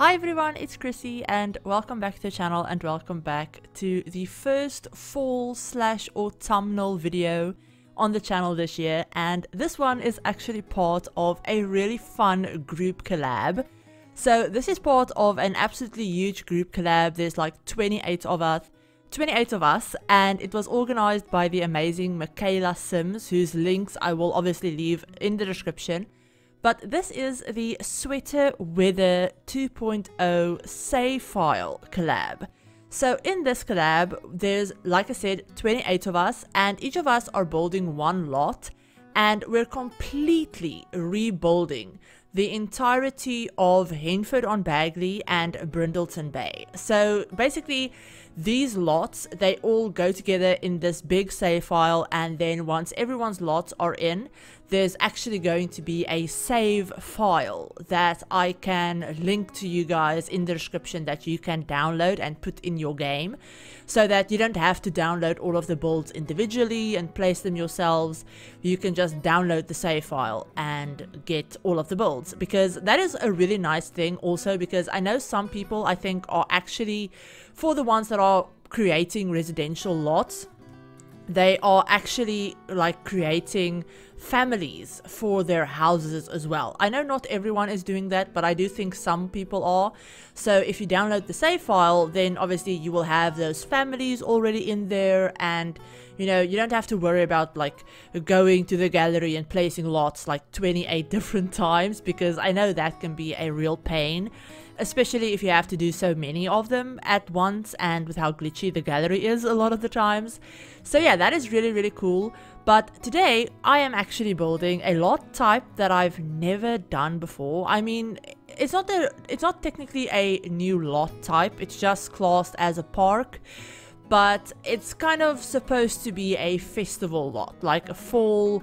Hi everyone, it's Chrissie and welcome back to the channel and welcome back to the first fall/autumnal video on the channel this year, and this one is actually part of a really fun group collab. So this is part of an absolutely huge group collab. There's like 28 of us, and it was organized by the amazing 𝘕𝘠𝘕, whose links I will obviously leave in the description. But this is the 𝘕𝘂𝘬𝘬 2.0 save file collab. So in this collab, there's, like I said, 28 of us, and each of us are building one lot, and we're completely rebuilding the entirety of Henford-on-Bagley and Brindleton Bay. So basically, these lots, they all go together in this big save file, and then once everyone's lots are in, there's actually going to be a save file that I can link to you guys in the description that you can download and put in your game, so that you don't have to download all of the builds individually and place them yourselves. You can just download the save file and get all of the builds, because that is a really nice thing also, because I know some people, I think, are actually, for the ones that are creating residential lots, they are actually like creating families for their houses as well. I know not everyone is doing that, but I do think some people are. So if you download the save file, then obviously you will have those families already in there, and you know, you don't have to worry about like going to the gallery and placing lots like 28 different times, because I know that can be a real pain, especially if you have to do so many of them at once, and with how glitchy the gallery is a lot of the times. So yeah, that is really cool. But today I am actually building a lot type that I've never done before. I mean, it's not technically a new lot type, it's just classed as a park, but it's kind of supposed to be a festival lot, like a fall,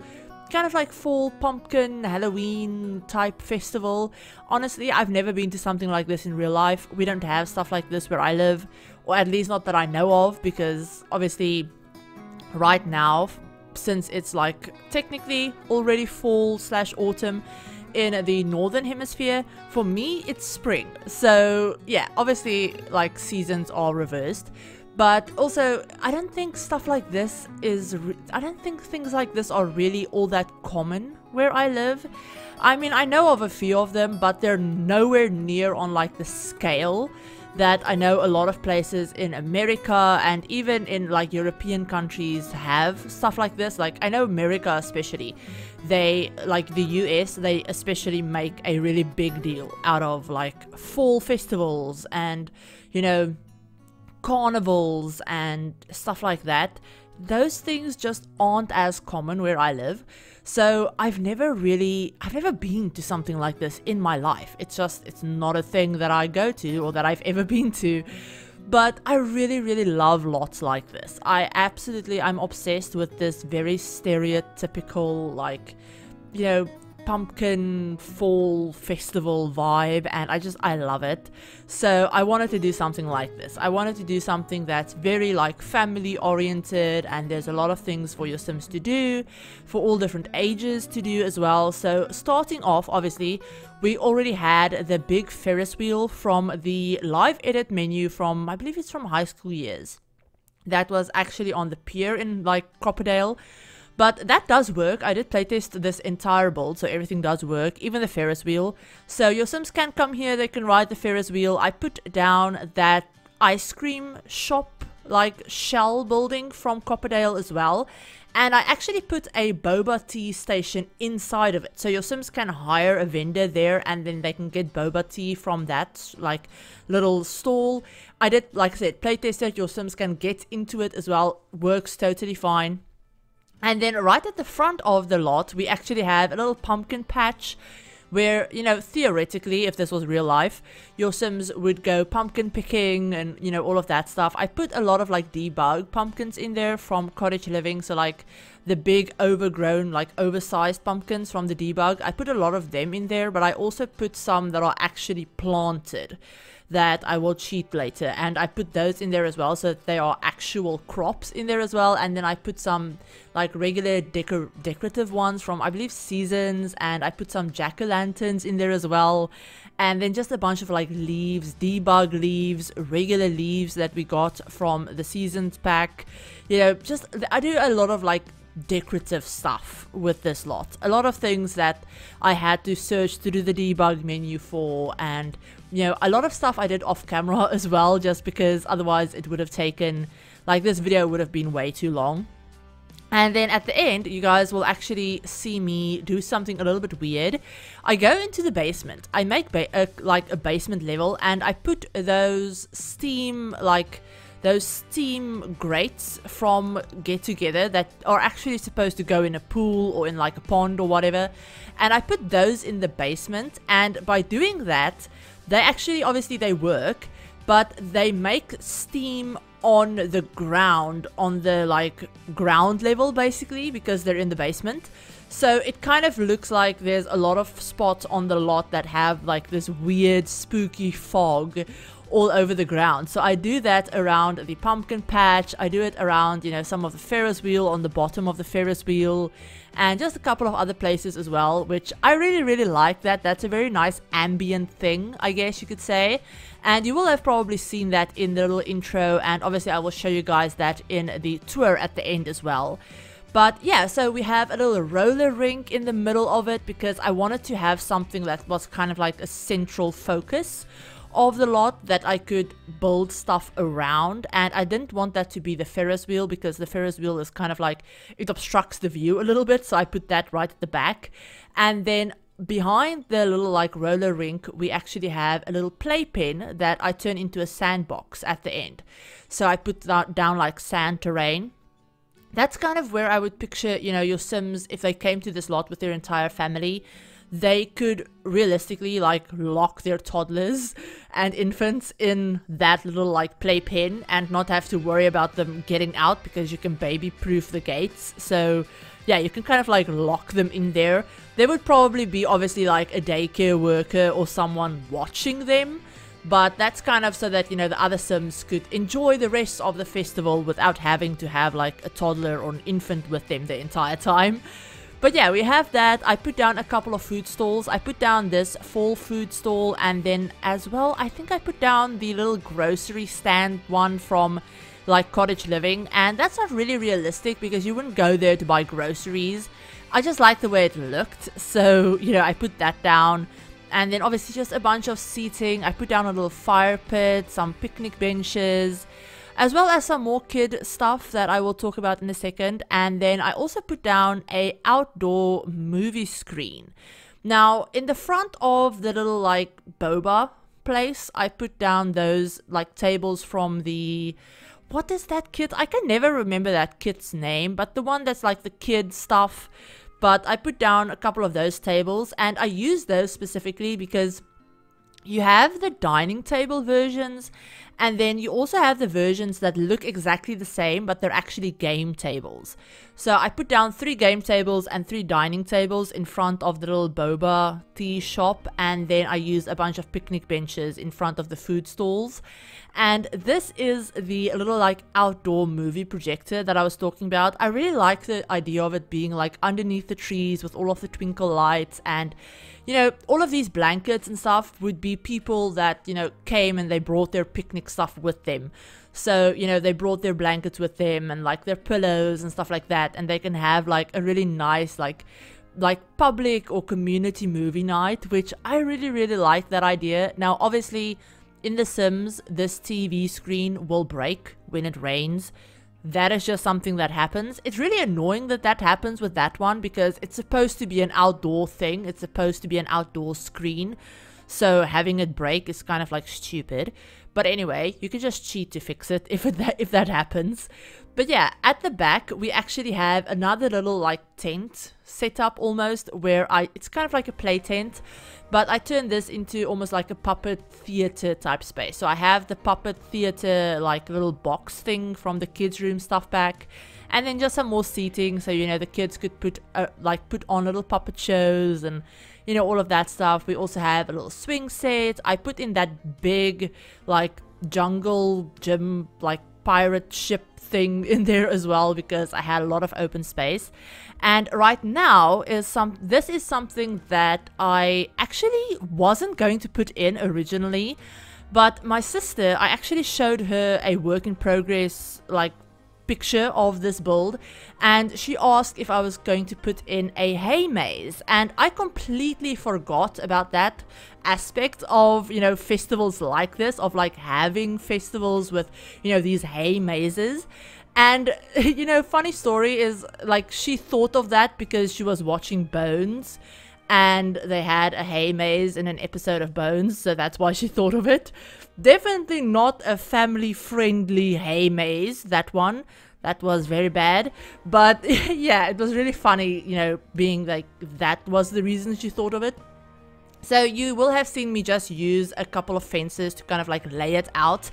kind of like fall pumpkin Halloween type festival. Honestly, I've never been to something like this in real life. We don't have stuff like this where I live, or at least not that I know of, because obviously right now, since it's like technically already fall/autumn in the northern hemisphere, for me it's spring. So yeah, obviously like seasons are reversed. But also, I don't think stuff like this is, I don't think things like this are really all that common where I live. I mean, I know of a few of them, but they're nowhere near on like the scale that I know a lot of places in America and even in like European countries have stuff like this. Like I know America especially, they, like the US, they especially make a really big deal out of like fall festivals and, you know, carnivals and stuff like that. Those things just aren't as common where I live. So I've never been to something like this in my life. It's not a thing that I go to or that I've ever been to. But I really love lots like this. I'm obsessed with this very stereotypical, like, you know, pumpkin fall festival vibe, and I love it. So I wanted to do something like this. I wanted to do something that's very like family oriented, and there's a lot of things for your Sims to do, for all different ages to do as well. So starting off, obviously we already had the big Ferris wheel from the live edit menu from, I believe it's from high school years, that was actually on the pier in like Cropperdale. But that does work. I did playtest this entire build, so everything does work, even the Ferris wheel. So your Sims can come here, they can ride the Ferris wheel. I put down that ice cream shop, like shell building from Cropperdale as well. And I actually put a boba tea station inside of it. So your Sims can hire a vendor there, and then they can get boba tea from that like little stall. I did, like I said, playtest it. Your Sims can get into it as well. Works totally fine. And then right at the front of the lot, we actually have a little pumpkin patch where, you know, theoretically, if this was real life, your Sims would go pumpkin picking and, you know, all of that stuff. I put a lot of like debug pumpkins in there from cottage living. So like the big overgrown, like oversized pumpkins from the debug. I put a lot of them in there, but I also put some that are actually planted, that I will cheat later, and I put those in there as well, so that they are actual crops in there as well. And then I put some like regular decorative ones from, I believe, Seasons, and I put some jack-o'-lanterns in there as well. And then just a bunch of like leaves, debug leaves, regular leaves that we got from the Seasons pack. You know, just I do a lot of like decorative stuff with this lot. A lot of things that I had to search through the debug menu for, and you know, a lot of stuff I did off camera as well, just because otherwise it would have taken, like, this video would have been way too long. And then at the end, you guys will actually see me do something a little bit weird. I go into the basement. I make like a basement level, and I put those steam grates from Get Together that are actually supposed to go in a pool or in like a pond or whatever. And I put those in the basement, and by doing that, they actually, obviously they work, but they make steam on the ground, on the like ground level basically, because they're in the basement. So it kind of looks like there's a lot of spots on the lot that have like this weird spooky fog all over the ground. So I do that around the pumpkin patch, I do it around, you know, some of the Ferris wheel, on the bottom of the Ferris wheel, and just a couple of other places as well, which I really like that. That's a very nice ambient thing, I guess you could say. And you will have probably seen that in the little intro, and obviously I will show you guys that in the tour at the end as well. But yeah, so we have a little roller rink in the middle of it, because I wanted to have something that was kind of like a central focus of the lot that I could build stuff around. And I didn't want that to be the Ferris wheel, because the Ferris wheel is kind of like, it obstructs the view a little bit, so I put that right at the back. And then behind the little like roller rink, we actually have a little playpen that I turn into a sandbox at the end. So I put that down like sand terrain. That's kind of where I would picture, you know, your Sims, if they came to this lot with their entire family, they could realistically like lock their toddlers and infants in that little like playpen and not have to worry about them getting out, because you can baby proof the gates. So yeah, you can kind of like lock them in there. There would probably be obviously like a daycare worker or someone watching them, but that's kind of so that, you know, the other Sims could enjoy the rest of the festival without having to have like a toddler or an infant with them the entire time. But yeah, we have that. I put down a couple of food stalls. I put down this fall food stall, and then as well, I think I put down the little grocery stand one from like Cottage Living, and that's not really realistic because you wouldn't go there to buy groceries. I just like the way it looked, so, you know, I put that down. And then obviously just a bunch of seating. I put down a little fire pit, some picnic benches, as well as some more kid stuff that I will talk about in a second. And then I also put down a outdoor movie screen. Now, in the front of the little like boba place, I put down those like tables from the, what is that kit? I can never remember that kit's name, but the one that's like the kid stuff. But I put down a couple of those tables, and I use those specifically because you have the dining table versions, and then you also have the versions that look exactly the same, but they're actually game tables. So I put down 3 game tables and 3 dining tables in front of the little boba tea shop, and then I used a bunch of picnic benches in front of the food stalls. And this is the little like outdoor movie projector that I was talking about. I really like the idea of it being like underneath the trees with all of the twinkle lights, and you know, all of these blankets and stuff would be people that, you know, came and they brought their picnic stuff with them. So, you know, they brought their blankets with them and like their pillows and stuff like that, and they can have like a really nice like public or community movie night, which I really like that idea. Now obviously in The Sims, this TV screen will break when it rains. That is just something that happens. It's really annoying that that happens with that one, because it's supposed to be an outdoor thing. It's supposed to be an outdoor screen. So having it break is kind of like stupid. But anyway, you can just cheat to fix it if that happens. But yeah, at the back we actually have another little like tent setup almost, where it's kind of like a play tent, but I turned this into almost like a puppet theater type space. So I have the puppet theater like little box thing from the kids room stuff back, and then just some more seating, so you know the kids could put on little puppet shows and you know all of that stuff. We also have a little swing set. I put in that big like jungle gym like pirate ship thing in there as well, because I had a lot of open space. And right now this is something that I actually wasn't going to put in originally, but my sister, I actually showed her a work in progress like picture of this build, and she asked if I was going to put in a hay maze, and I completely forgot about that aspect of, you know, festivals like this, of like having festivals with, you know, these hay mazes. And you know, funny story is like she thought of that because she was watching Bones and they had a hay maze in an episode of Bones, so that's why she thought of it. Definitely not a family friendly hay maze, that one. That was very bad. But yeah, it was really funny, you know, being like that was the reason she thought of it. So you will have seen me just use a couple of fences to kind of like lay it out.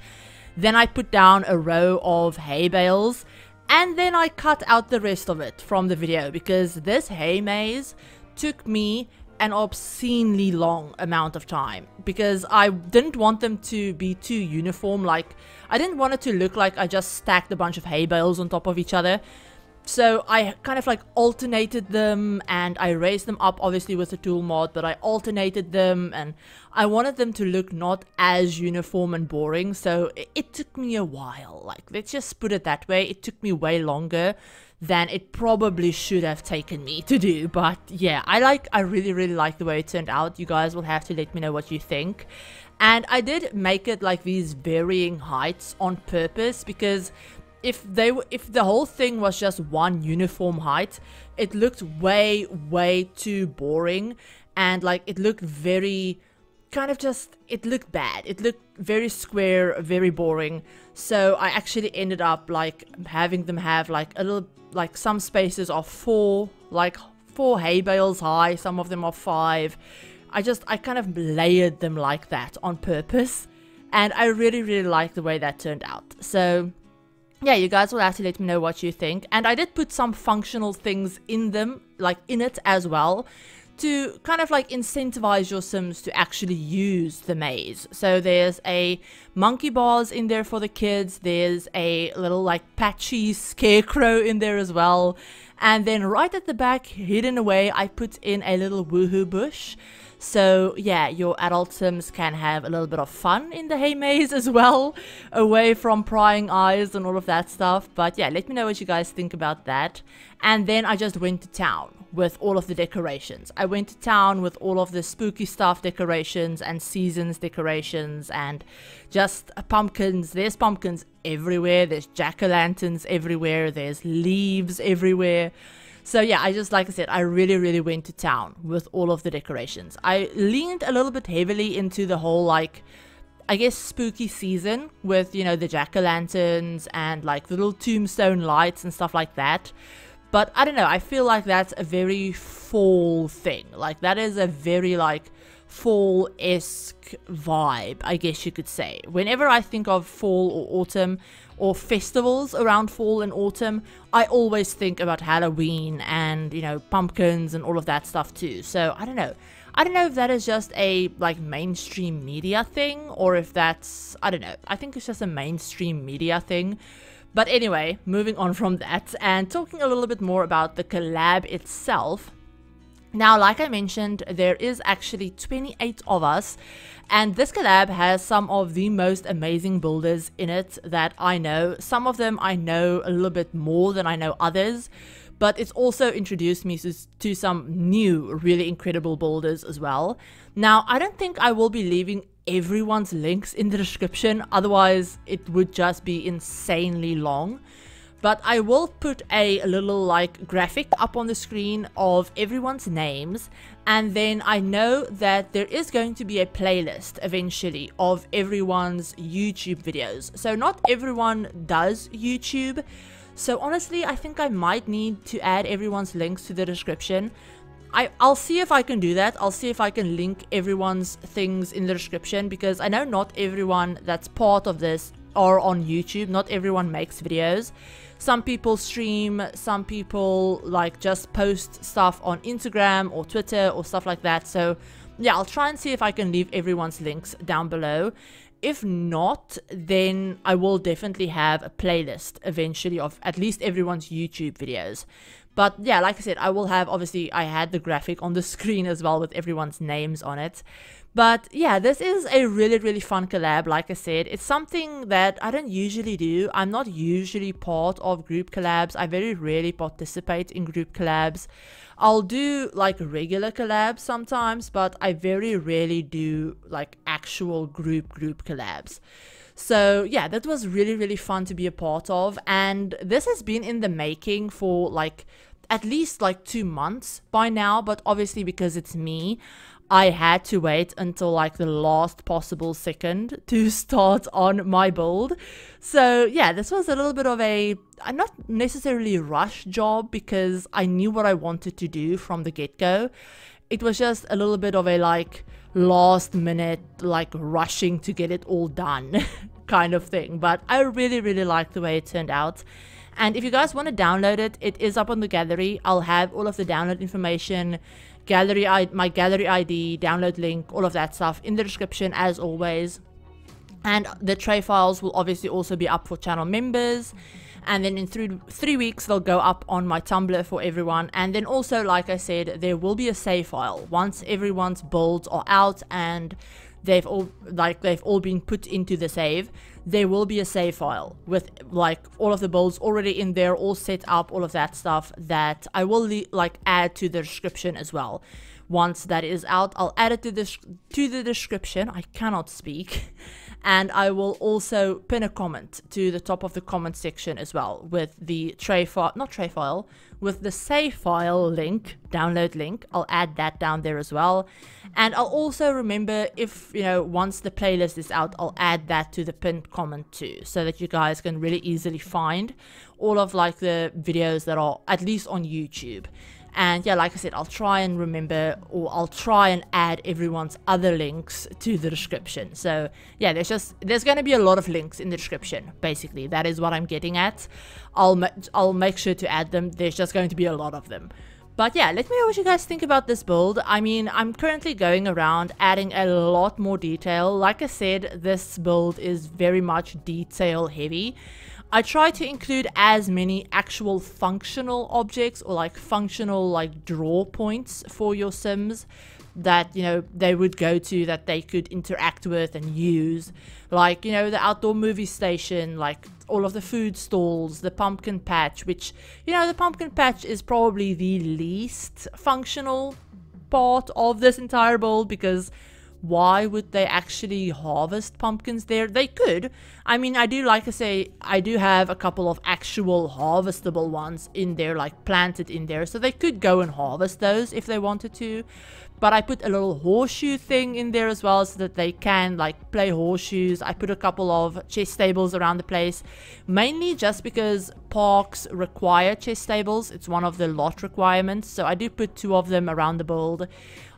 Then I put down a row of hay bales, and then I cut out the rest of it from the video, because this hay maze took me an obscenely long amount of time, because I didn't want them to be too uniform. Like, I didn't want it to look like I just stacked a bunch of hay bales on top of each other. So I kind of like alternated them, and I raised them up obviously with the tool mod, but I alternated them, and I wanted them to look not as uniform and boring. So it took me a while, like, let's just put it that way. It took me way longer than it probably should have taken me to do. But yeah, I really like the way it turned out. You guys will have to let me know what you think. And I did make it like these varying heights on purpose, because if the whole thing was just one uniform height, it looked way too boring, and like it looked very kind of just, it looked bad. It looked very square, very boring. So I actually ended up like having them have like a little, like some spaces are four hay bales high, some of them are 5. I kind of layered them like that on purpose, and I really like the way that turned out. So yeah, you guys will have to let me know what you think. And I did put some functional things in them, like in it as well, to kind of like incentivize your Sims to actually use the maze. So there's a monkey bars in there for the kids. There's a little like patchy scarecrow in there as well. And then right at the back, hidden away, I put in a little woohoo bush. So yeah, your adult Sims can have a little bit of fun in the hay maze as well, away from prying eyes and all of that stuff. But yeah, let me know what you guys think about that. And then I just went to town with all of the decorations. I went to town with all of the spooky stuff decorations and seasons decorations, and just pumpkins. There's pumpkins everywhere. There's jack-o'-lanterns everywhere. There's leaves everywhere. So yeah, like I said, I really went to town with all of the decorations. I leaned a little bit heavily into the whole, like, I guess, spooky season with, you know, the jack-o'-lanterns and like little tombstone lights and stuff like that. But I don't know, I feel like that's a very fall thing. Like, that is a very like fall-esque vibe, I guess you could say. Whenever I think of fall or autumn, or festivals around fall and autumn, I always think about Halloween and, you know, pumpkins and all of that stuff too. So I don't know if that is just a like mainstream media thing, or if that's, I don't know, I think it's just a mainstream media thing. But anyway, moving on from that and talking a little bit more about the collab itself. Now, like I mentioned, there is actually 28 of us, and this collab has some of the most amazing builders in it that I know. Some of them I know a little bit more than I know others, but it's also introduced me to some new, really incredible builders as well. Now, I don't think I will be leaving everyone's links in the description, otherwise it would just be insanely long. But I will put a little like graphic up on the screen of everyone's names, and then I know that there is going to be a playlist eventually of everyone's YouTube videos. So not everyone does YouTube, So honestly, I think I might need to add everyone's links to the description. I'll see if I can do that. I'll see if I can link everyone's things in the description, because I know not everyone that's part of this are on YouTube. Not everyone makes videos. Some people stream, some people like just post stuff on Instagram or Twitter or stuff like that. So yeah, I'll try and see if I can leave everyone's links down below. If not, then I will definitely have a playlist eventually of at least everyone's YouTube videos. But yeah, like I said, I will have, obviously I had the graphic on the screen as well with everyone's names on it. But yeah, this is a really fun collab. Like I said, it's something that I don't usually do. I'm not usually part of group collabs. I very rarely participate in group collabs. I'll do like regular collabs sometimes, but I very rarely do like actual group collabs. So yeah, that was really fun to be a part of, and this has been in the making for like at least like 2 months by now. But obviously because it's me, I had to wait until like the last possible second to start on my build. So yeah, this was a little bit of a not necessarily rush job, because I knew what I wanted to do from the get-go. It was just a little bit of a like last minute like rushing to get it all done kind of thing. But I really liked the way it turned out. And if you guys want to download it, it is up on the gallery. I'll have all of the download information, my gallery ID, download link, all of that stuff in the description as always. And the tray files will obviously also be up for channel members. And then in 3 weeks they'll go up on my Tumblr for everyone. And then also, like I said, there will be a save file once everyone's builds are out and they've all been put into the save. There will be a save file with like all of the builds already in there, all set up, all of that stuff, that I will like add to the description as well. Once that is out, I'll add it to the description. I cannot speak. And I will also pin a comment to the top of the comment section as well with the with the save file link, download link. I'll add that down there as well. And I'll also remember, if you know, once the playlist is out, I'll add that to the pinned comment too, so that you guys can really easily find all of like the videos that are at least on YouTube. And yeah, like I said, I'll try and remember, or I'll try and add everyone's other links to the description. So yeah, there's going to be a lot of links in the description. Basically, that is what I'm getting at. I'll make sure to add them. There's just going to be a lot of them. But yeah, let me know what you guys think about this build. I mean, I'm currently going around adding a lot more detail. Like I said, this build is very much detail heavy. I try to include as many actual functional objects, or like functional like draw points for your Sims that, you know, they would go to, that they could interact with and use. Like, you know, the outdoor movie station, like all of the food stalls, the pumpkin patch, which, you know, the pumpkin patch is probably the least functional part of this entire build, because why would they actually harvest pumpkins there? They could. I mean, I do, like I say, I do have a couple of actual harvestable ones in there, like planted in there, so they could go and harvest those if they wanted to. But I put a little horseshoe thing in there as well, so that they can like play horseshoes. I put a couple of chess stables around the place, mainly just because parks require chess stables. It's one of the lot requirements, so I do put 2 of them around the build.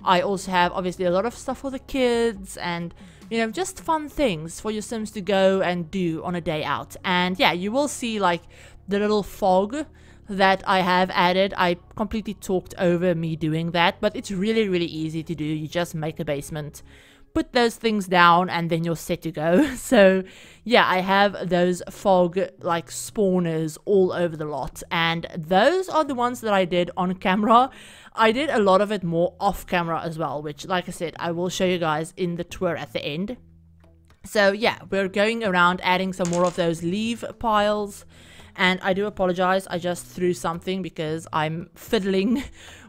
I also have obviously a lot of stuff for the kids, and you know, just fun things for your Sims to go and do on a day out. And yeah, you will see like the little fog that I have added. I completely talked over me doing that, but it's really easy to do. You just make a basement, put those things down, and then you're set to go. So yeah, I have those fog like spawners all over the lot, and those are the ones that I did on camera. I did a lot of it more off camera as well, which, like I said, I will show you guys in the tour at the end. So yeah, we're going around adding some more of those leaf piles. And I do apologize, I just threw something because I'm fiddling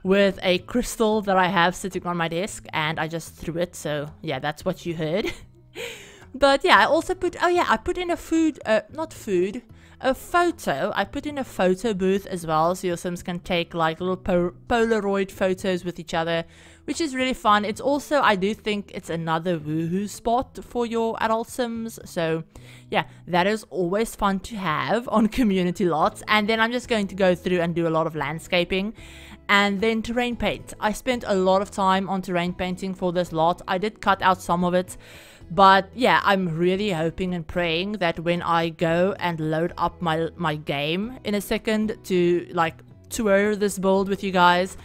with a crystal that I have sitting on my desk, and I just threw it. So yeah, that's what you heard. But yeah, I also put, oh yeah, I put in a a photo. I put in a photo booth as well, so your Sims can take like little Polaroid photos with each other, which is really fun. It's also, I do think it's another woohoo spot for your adult Sims. So yeah, that is always fun to have on community lots. And then I'm just going to go through and do a lot of landscaping. And then terrain paint. I spent a lot of time on terrain painting for this lot. I did cut out some of it. But yeah, I'm really hoping and praying that when I go and load up my game in a second to like tour this build with you guys,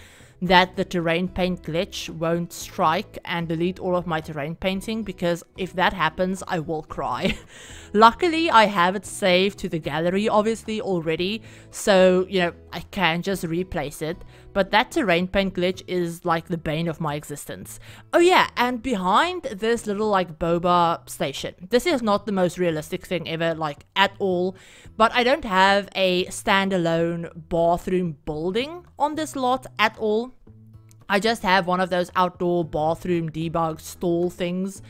that the terrain paint glitch won't strike and delete all of my terrain painting, because if that happens, I will cry. Luckily, I have it saved to the gallery, obviously, already, so, you know, I can just replace it, but that terrain paint glitch is like the bane of my existence. Oh yeah, and behind this little like boba station, this is not the most realistic thing ever, like at all, but I don't have a standalone bathroom building on this lot at all. I just have one of those outdoor bathroom debug stall things.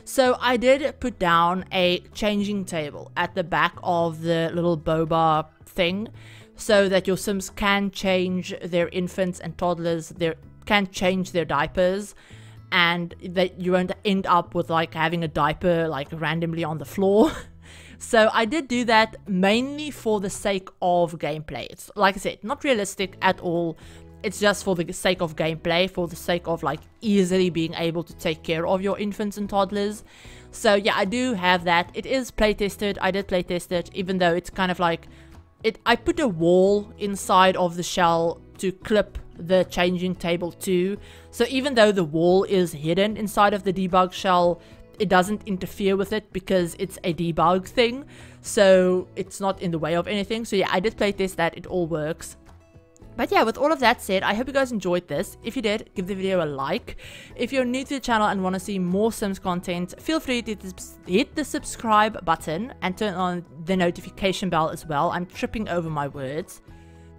So I did put down a changing table at the back of the little boba thing, so that your Sims can change their infants and toddlers, can change their diapers, and that you won't end up with like having a diaper like randomly on the floor. So I did do that mainly for the sake of gameplay. It's, like I said, not realistic at all. It's just for the sake of gameplay, for the sake of like easily being able to take care of your infants and toddlers. So yeah, I do have that. It is playtested. I did playtest it, even though it's kind of like I put a wall inside of the shell to clip the changing table to. So even though the wall is hidden inside of the debug shell, it doesn't interfere with it because it's a debug thing. So it's not in the way of anything. So yeah, I did playtest that. It all works. But yeah, with all of that said, I hope you guys enjoyed this. If you did, give the video a like. If you're new to the channel and want to see more Sims content, feel free to hit the subscribe button and turn on the notification bell as well. I'm tripping over my words.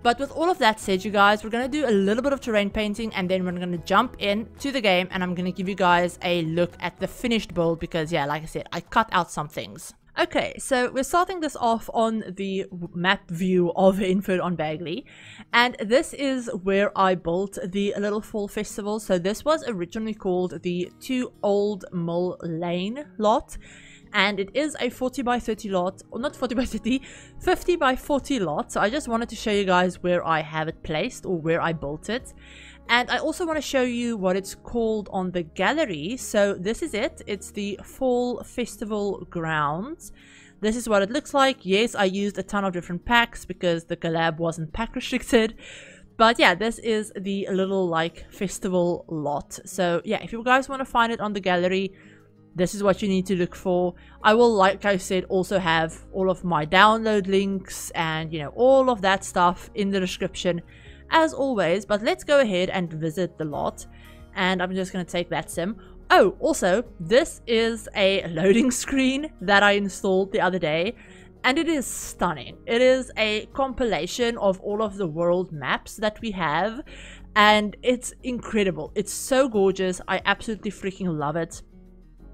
But with all of that said, you guys, we're going to do a little bit of terrain painting, and then we're going to jump into the game, and I'm going to give you guys a look at the finished build because, yeah, like I said, I cut out some things. Okay, so we're starting this off on the map view of Henford-on-Bagley, and this is where I built the little fall festival. So this was originally called the 2 Old Mill Lane lot, and it is a 40 by 30 lot, or not 40 by 30, 50 by 40 lot. So I just wanted to show you guys where I have it placed, or where I built it. And I also want to show you what it's called on the gallery. So this is it. It's the Fall Festival Grounds. This is what it looks like. Yes, I used a ton of different packs because the collab wasn't pack restricted. But yeah, this is the little like festival lot. So yeah, if you guys want to find it on the gallery, this is what you need to look for. I will, like I said, also have all of my download links and, you know, all of that stuff in the description, as always. But let's go ahead and visit the lot, and I'm just going to take that sim. Oh, also, this is a loading screen that I installed the other day, and it is stunning. It is a compilation of all of the world maps that we have, and it's incredible. It's so gorgeous. I absolutely freaking love it.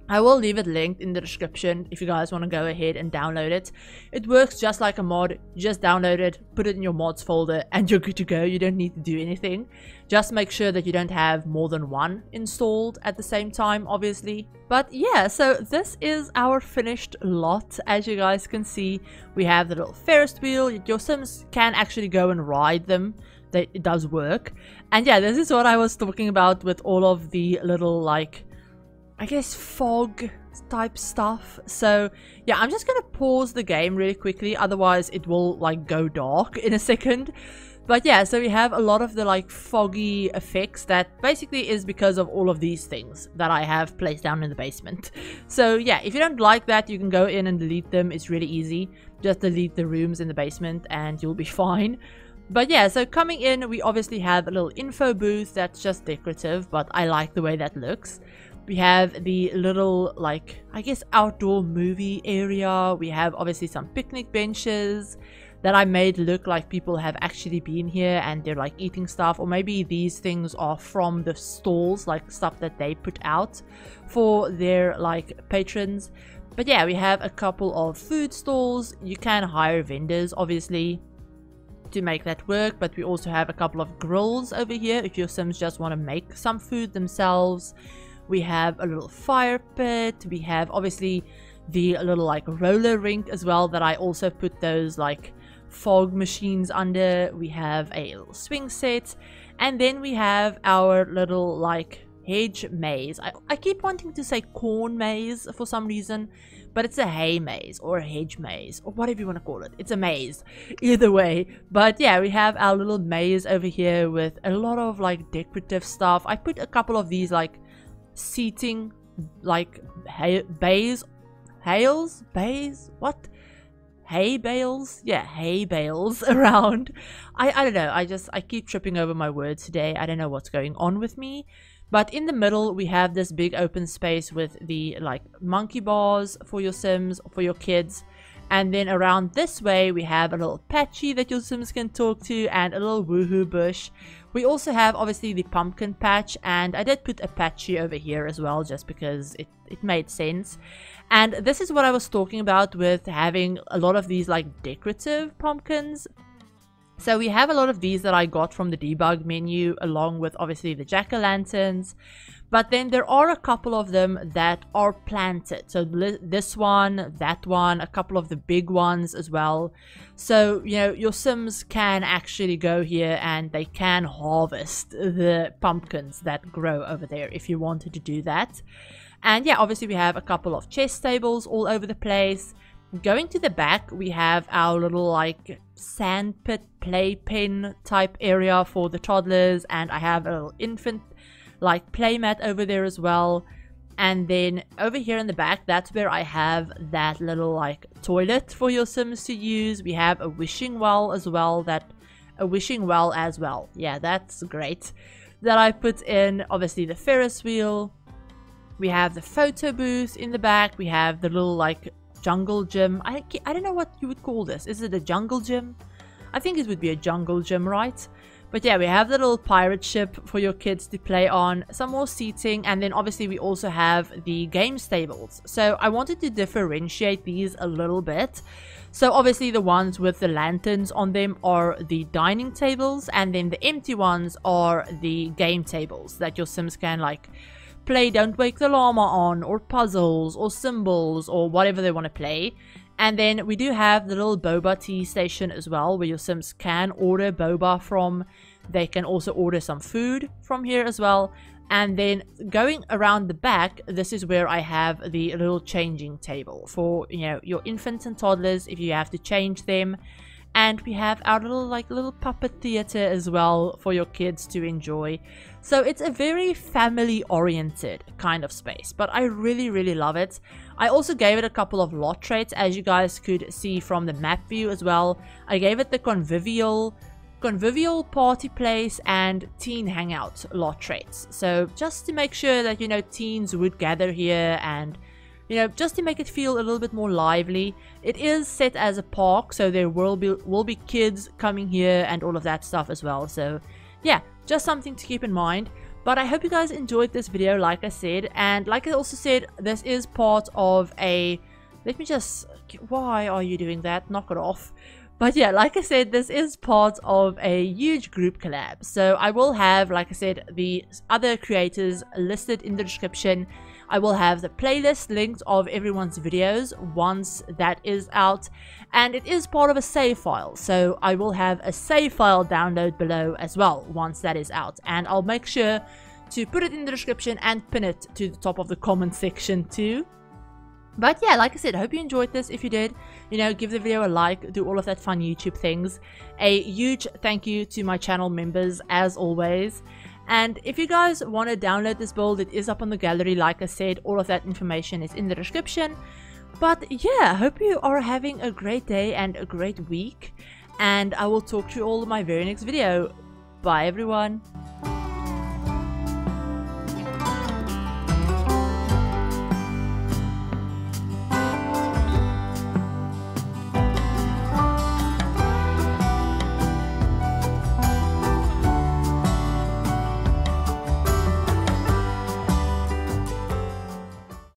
I will leave it linked in the description if you guys want to go ahead and download it. It works just like a mod. You just download it, put it in your mods folder, and you're good to go. You don't need to do anything. Just make sure that you don't have more than one installed at the same time, obviously. But yeah, so this is our finished lot. As you guys can see, we have the little Ferris wheel. Your Sims can actually go and ride them. It does work. And yeah, this is what I was talking about with all of the little, like, I guess fog type stuff. So yeah, I'm just gonna pause the game really quickly, otherwise it will like go dark in a second. But yeah, so we have a lot of the like foggy effects that basically is because of all of these things that I have placed down in the basement. So yeah, if you don't like that, you can go in and delete them. It's really easy. Just delete the rooms in the basement and you'll be fine. But yeah, so coming in, we obviously have a little info booth that's just decorative, but I like the way that looks. We have the little, like, I guess outdoor movie area. We have obviously some picnic benches that I made look like people have actually been here and they're like eating stuff. Or maybe these things are from the stalls, like stuff that they put out for their like patrons. But yeah, we have a couple of food stalls. You can hire vendors, obviously, to make that work. But we also have a couple of grills over here if your Sims just want to make some food themselves. We have a little fire pit. We have, obviously, the little, like, roller rink as well that I also put those, like, fog machines under. We have a little swing set. And then we have our little, like, hedge maze. I keep wanting to say corn maze for some reason, but it's a hay maze or a hedge maze or whatever you want to call it. It's a maze either way. But yeah, we have our little maze over here with a lot of like decorative stuff. I put a couple of these like seating like hay bales around. I don't know, I keep tripping over my words today. I don't know what's going on with me. But in the middle, we have this big open space with the like monkey bars for your Sims, for your kids. And then around this way, we have a little patchy that your Sims can talk to and a little woohoo bush. We also have obviously the pumpkin patch, and I did put a patchy over here as well just because it made sense. And this is what I was talking about with having a lot of these like decorative pumpkins. So we have a lot of these that I got from the debug menu along with obviously the jack-o'-lanterns. But then there are a couple of them that are planted. So this one, that one, a couple of the big ones as well. So, you know, your Sims can actually go here and they can harvest the pumpkins that grow over there if you wanted to do that. And yeah, obviously we have a couple of chess tables all over the place. Going to the back, we have our little like sandpit playpen type area for the toddlers, and I have a little infant like playmat over there as well. And then over here in the back, that's where I have that little like toilet for your Sims to use. We have a wishing well as well, yeah, that's great, that I put in. Obviously the Ferris wheel. We have the photo booth in the back. We have the little like jungle gym. I don't know what you would call this. Is it a jungle gym? I think it would be a jungle gym, right? But yeah, we have the little pirate ship for your kids to play on, some more seating, and then obviously we also have the game stables. So I wanted to differentiate these a little bit. So obviously the ones with the lanterns on them are the dining tables, and then the empty ones are the game tables that your Sims can like play Don't Wake the Llama on, or puzzles, or symbols, or whatever they want to play. And then we do have the little boba tea station as well, where your Sims can order boba from. They can also order some food from here as well. And then going around the back, this is where I have the little changing table for, you know, your infants and toddlers if you have to change them. And we have our little puppet theater as well for your kids to enjoy. So it's a very family oriented kind of space, but I really love it. I also gave it a couple of lot traits, as you guys could see from the map view as well. I gave it the convivial party place and teen hangout lot traits. So just to make sure that, you know, teens would gather here and, you know, just to make it feel a little bit more lively. It is set as a park, so there will be kids coming here and all of that stuff as well. So yeah, just something to keep in mind. But I hope you guys enjoyed this video, like I said. And like I also said, this is part of a... Let me just... Why are you doing that? Knock it off. But yeah, like I said, this is part of a huge group collab. So I will have, like I said, the other creators listed in the description. I will have the playlist linked of everyone's videos once that is out. And it is part of a save file. So I will have a save file download below as well once that is out. And I'll make sure to put it in the description and pin it to the top of the comment section too. But yeah, like I said, I hope you enjoyed this. If you did, you know, give the video a like, do all of that fun YouTube things. A huge thank you to my channel members as always. And if you guys want to download this build, it is up on the gallery. Like I said, all of that information is in the description. But yeah, I hope you are having a great day and a great week. And I will talk to you all in my very next video. Bye everyone.